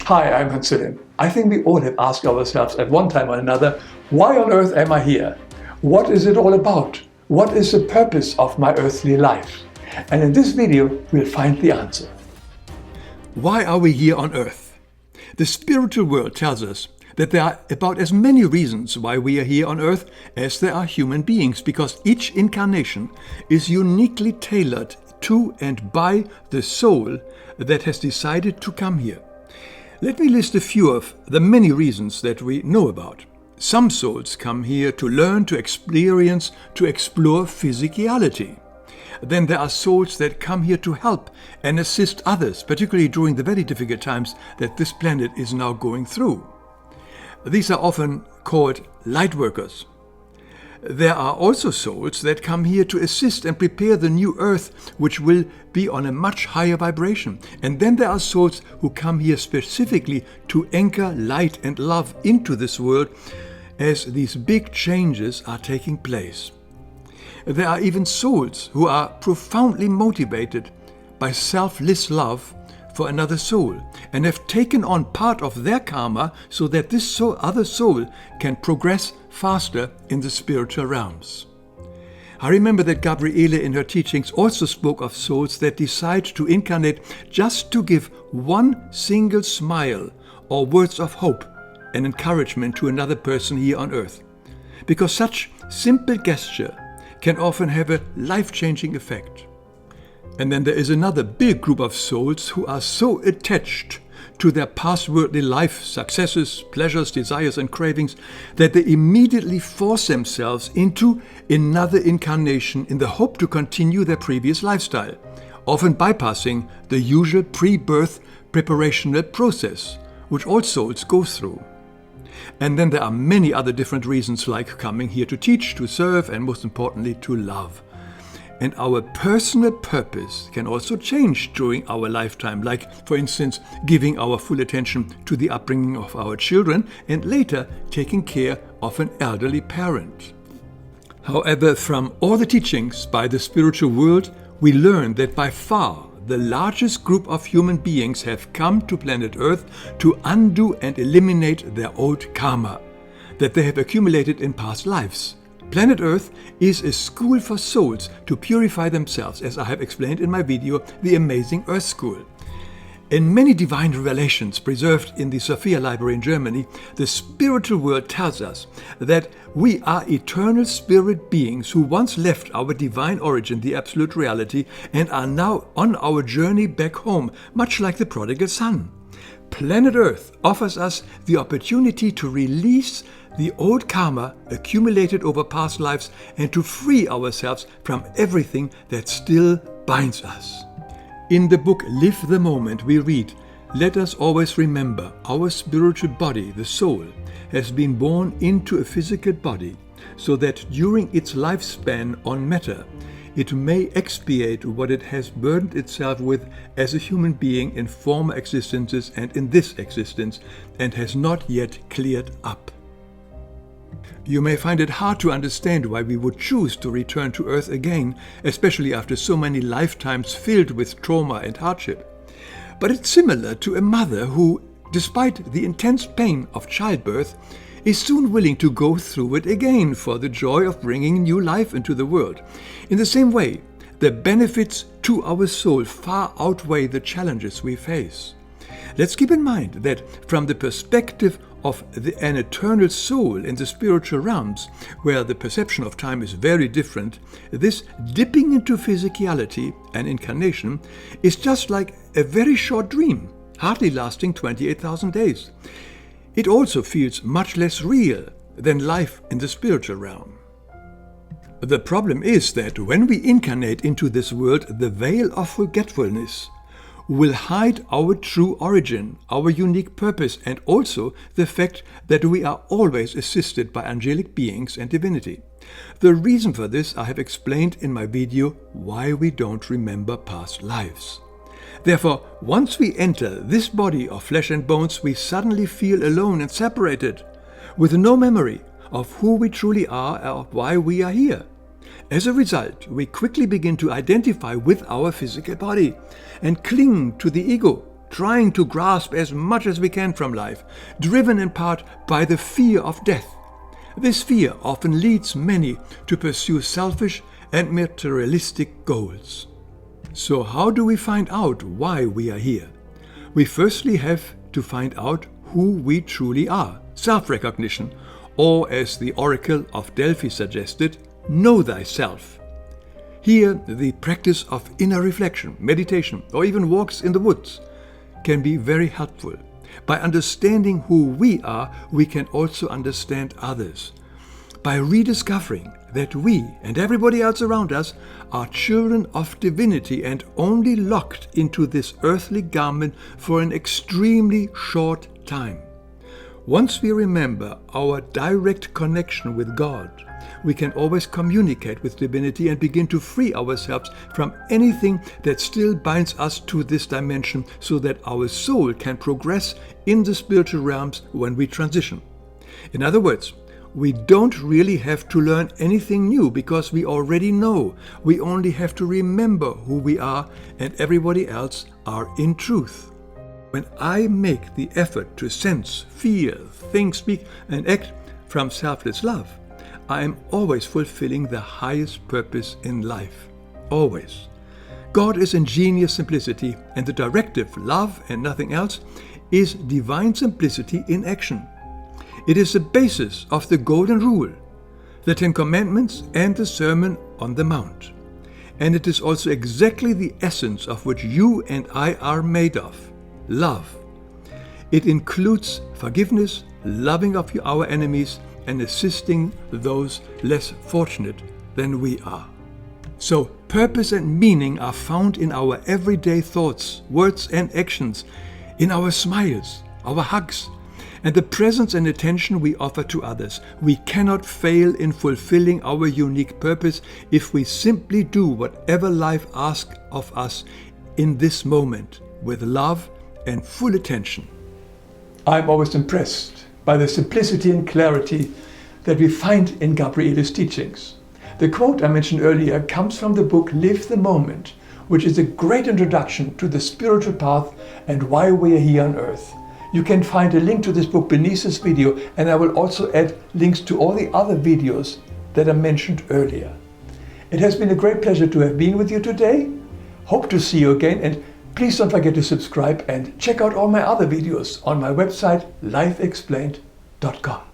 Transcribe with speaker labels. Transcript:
Speaker 1: Hi, I'm Wilhelm. I think we all have asked ourselves at one time or another, why on earth am I here? What is it all about? What is the purpose of my earthly life? And in this video, we'll find the answer.
Speaker 2: Why are we here on earth? The spiritual world tells us that there are about as many reasons why we are here on earth as there are human beings, because each incarnation is uniquely tailored to and by the soul that has decided to come here. Let me list a few of the many reasons that we know about. Some souls come here to learn, to experience, to explore physicality. Then there are souls that come here to help and assist others, particularly during the very difficult times that this planet is now going through. These are often called light workers. There are also souls that come here to assist and prepare the new earth, which will be on a much higher vibration. And then there are souls who come here specifically to anchor light and love into this world as these big changes are taking place. There are even souls who are profoundly motivated by selfless love for another soul and have taken on part of their karma so that this other soul can progress faster in the spiritual realms. I remember that Gabriele in her teachings also spoke of souls that decide to incarnate just to give one single smile or words of hope and encouragement to another person here on earth, because such simple gesture can often have a life-changing effect. And then there is another big group of souls who are so attached to their past worldly life, successes, pleasures, desires, and cravings that they immediately force themselves into another incarnation in the hope to continue their previous lifestyle, often bypassing the usual pre-birth preparational process, which all souls go through. And then there are many other different reasons, like coming here to teach, to serve, and most importantly, to love. And our personal purpose can also change during our lifetime, like, for instance, giving our full attention to the upbringing of our children and later taking care of an elderly parent. However, from all the teachings by the spiritual world, we learn that by far the largest group of human beings have come to planet Earth to undo and eliminate their old karma that they have accumulated in past lives. Planet Earth is a school for souls to purify themselves, as I have explained in my video, The Amazing Earth School. In many divine revelations preserved in the Sophia Library in Germany, the spiritual world tells us that we are eternal spirit beings who once left our divine origin, the absolute reality, and are now on our journey back home, much like the prodigal son. Planet Earth offers us the opportunity to release the old karma accumulated over past lives and to free ourselves from everything that still binds us. In the book Live the Moment, we read, "Let us always remember our spiritual body, the soul, has been born into a physical body so that during its lifespan on matter, it may expiate what it has burdened itself with as a human being in former existences and in this existence, and has not yet cleared up." You may find it hard to understand why we would choose to return to Earth again, especially after so many lifetimes filled with trauma and hardship. But it's similar to a mother who, despite the intense pain of childbirth, is soon willing to go through it again for the joy of bringing new life into the world. In the same way, the benefits to our soul far outweigh the challenges we face. Let's keep in mind that from the perspective of an eternal soul in the spiritual realms, where the perception of time is very different, this dipping into physicality and incarnation is just like a very short dream, hardly lasting 28,000 days. It also feels much less real than life in the spiritual realm. The problem is that when we incarnate into this world, the veil of forgetfulness will hide our true origin, our unique purpose, and also the fact that we are always assisted by angelic beings and divinity. The reason for this I have explained in my video, Why We Don't Remember Past Lives. Therefore, once we enter this body of flesh and bones, we suddenly feel alone and separated, with no memory of who we truly are or why we are here. As a result, we quickly begin to identify with our physical body and cling to the ego trying to grasp as much as we can from life, driven in part by the fear of death. This fear often leads many to pursue selfish and materialistic goals. So how do we find out why we are here? We firstly have to find out who we truly are, self-recognition, or as the Oracle of Delphi suggested, know thyself. Here, the practice of inner reflection, meditation, or even walks in the woods can be very helpful. By understanding who we are, we can also understand others. By rediscovering that we and everybody else around us are children of divinity and only locked into this earthly garment for an extremely short time. Once we remember our direct connection with God, we can always communicate with divinity and begin to free ourselves from anything that still binds us to this dimension so that our soul can progress in the spiritual realms when we transition. In other words, we don't really have to learn anything new because we already know. We only have to remember who we are and everybody else are in truth. When I make the effort to sense, feel, think, speak, and act from selfless love, I am always fulfilling the highest purpose in life. Always. God is ingenious simplicity, and the directive, love and nothing else, is divine simplicity in action. It is the basis of the Golden Rule, the Ten Commandments, and the Sermon on the Mount. And it is also exactly the essence of which you and I are made of, love. It includes forgiveness, loving of our enemies, and assisting those less fortunate than we are. So, purpose and meaning are found in our everyday thoughts, words, and actions, in our smiles, our hugs, and the presence and attention we offer to others. We cannot fail in fulfilling our unique purpose if we simply do whatever life asks of us in this moment with love and full attention.
Speaker 1: I'm always impressed by the simplicity and clarity that we find in Gabriele's teachings. The quote I mentioned earlier comes from the book Live the Moment, which is a great introduction to the spiritual path and why we are here on earth. You can find a link to this book beneath this video, and I will also add links to all the other videos that I mentioned earlier. It has been a great pleasure to have been with you today. Hope to see you again, and please don't forget to subscribe and check out all my other videos on my website lifeexplained.com.